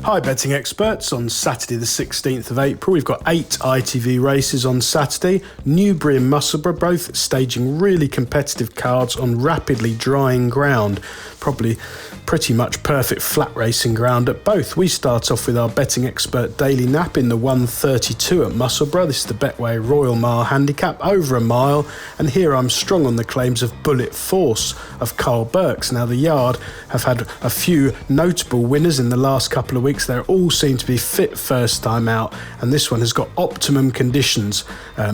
Hi betting experts, on Saturday the 16th of April we've got 8 ITV races on Saturday. Newbury and Musselburgh both staging really competitive cards on rapidly drying ground. Probably pretty much perfect flat racing ground at both. We start off with our betting expert daily nap in the 132 at Musselburgh. This is the Betway Royal Mile handicap, over a mile, and here I'm strong on the claims of Bullet Force of Carl Burks. Now the yard have had a few notable winners in the last couple of weeks. They all seem to be fit first time out, and this one has got optimum conditions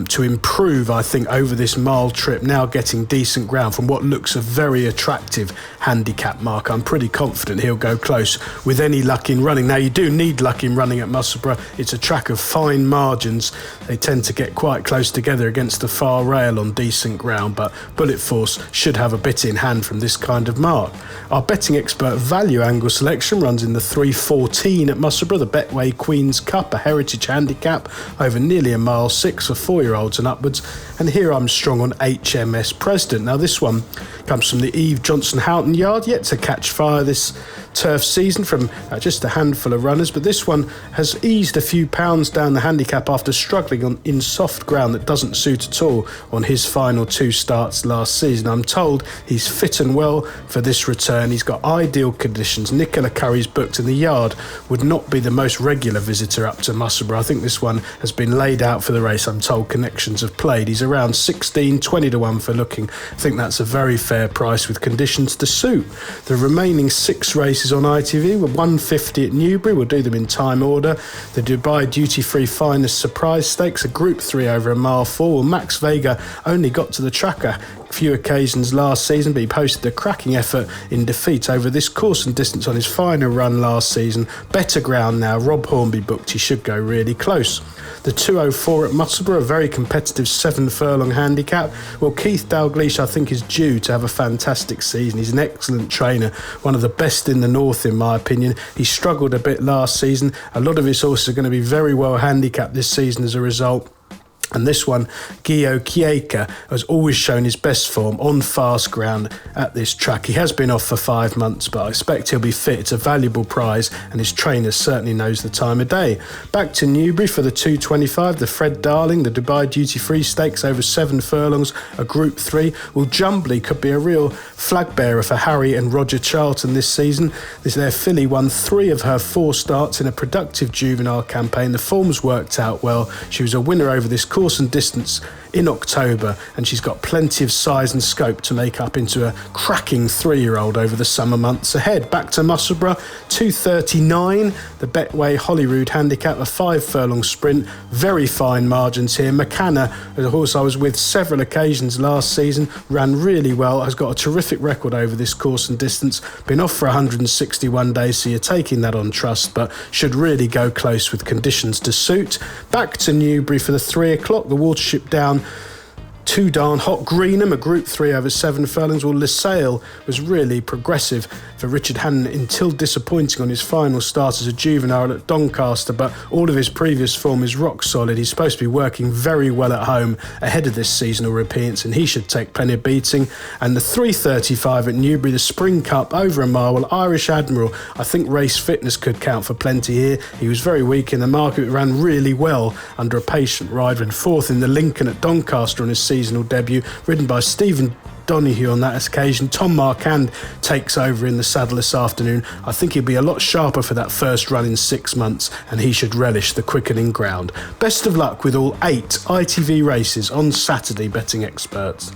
to improve, I think, over this mile trip, now getting decent ground from what looks a very attractive handicap mark. I'm pretty confident he'll go close with any luck in running. Now you do need luck in running at Musselburgh. It's a track of fine margins. They tend to get quite close together against the far rail on decent ground, but Bullet Force should have a bit in hand from this kind of mark. Our betting expert value angle selection runs in the 314 at Musselburgh, the Betway Queen's Cup, a heritage handicap over nearly a mile 6 for 4-year-olds and upwards, and here I'm strong on HMS President. Now this one comes from the Eve Johnson Houghton yard, yet to catch fire this turf season from just a handful of runners, but this one has eased a few pounds down the handicap after struggling in soft ground that doesn't suit at all on his final 2 starts last season. I'm told he's fit and well for this return. He's got ideal conditions. Nicola Curry's booked, and the yard would not be the most regular visitor up to Musselburgh. I think this one has been laid out for the race. I'm told connections have played. He's around 16, 20 to 1 for looking. I think that's a very fair price with conditions to suit. The remaining 6 races on ITV were 150 at Newbury. We'll do them in time order. The Dubai Duty Free Finest Surprise Stakes, a Group 3 over a mile 4. Well, Max Vega only got to the track a few occasions last season, but he posted a cracking effort in defeat over this course and distance on his final run last season. Better ground now. Rob Hornby booked. He should go really close. The 204 at Musselburgh, a very competitive 7 furlong handicap. Well, Keith Dalgleish, I think, is due to have a fantastic season. He's an excellent trainer, one of the best in the north in my opinion. He struggled a bit last season. A lot of his horses are going to be very well handicapped this season as a result. And this one, Gio Chieka, has always shown his best form on fast ground at this track. He has been off for 5 months, but I expect he'll be fit. It's a valuable prize, and his trainer certainly knows the time of day. Back to Newbury for the 225, the Fred Darling, the Dubai Duty Free Stakes over 7 furlongs, a Group 3. Well, Jumbly could be a real flag bearer for Harry and Roger Charlton this season. Their filly won 3 of her 4 starts in a productive juvenile campaign. The form's worked out well. She was a winner over this course and distance in October, and she's got plenty of size and scope to make up into a cracking 3-year-old over the summer months ahead. Back to Musselburgh, 239, the Betway Holyrood handicap, a 5 furlong sprint, very fine margins here. McCanna, a horse I was with several occasions last season, ran really well, has got a terrific record over this course and distance, been off for 161 days, so you're taking that on trust, but should really go close with conditions to suit. Back to Newbury for the 3 o'clock, the Watership Down, Too Darn Hot Greenham, a Group 3 over 7 furlongs. Well, LaSalle was really progressive for Richard Hannon until disappointing on his final start as a juvenile at Doncaster, but all of his previous form is rock solid. He's supposed to be working very well at home ahead of this seasonal appearance, and he should take plenty of beating. And the 335 at Newbury, the Spring Cup over a mile. Well, Irish Admiral, I think race fitness could count for plenty here. He was very weak in the market, but ran really well under a patient rider, and 4th in the Lincoln at Doncaster on his seasonal debut, ridden by Stephen Donoghue on that occasion. Tom Marquand takes over in the saddle this afternoon. I think he'll be a lot sharper for that first run in 6 months, and he should relish the quickening ground. Best of luck with all 8 ITV races on Saturday, betting experts.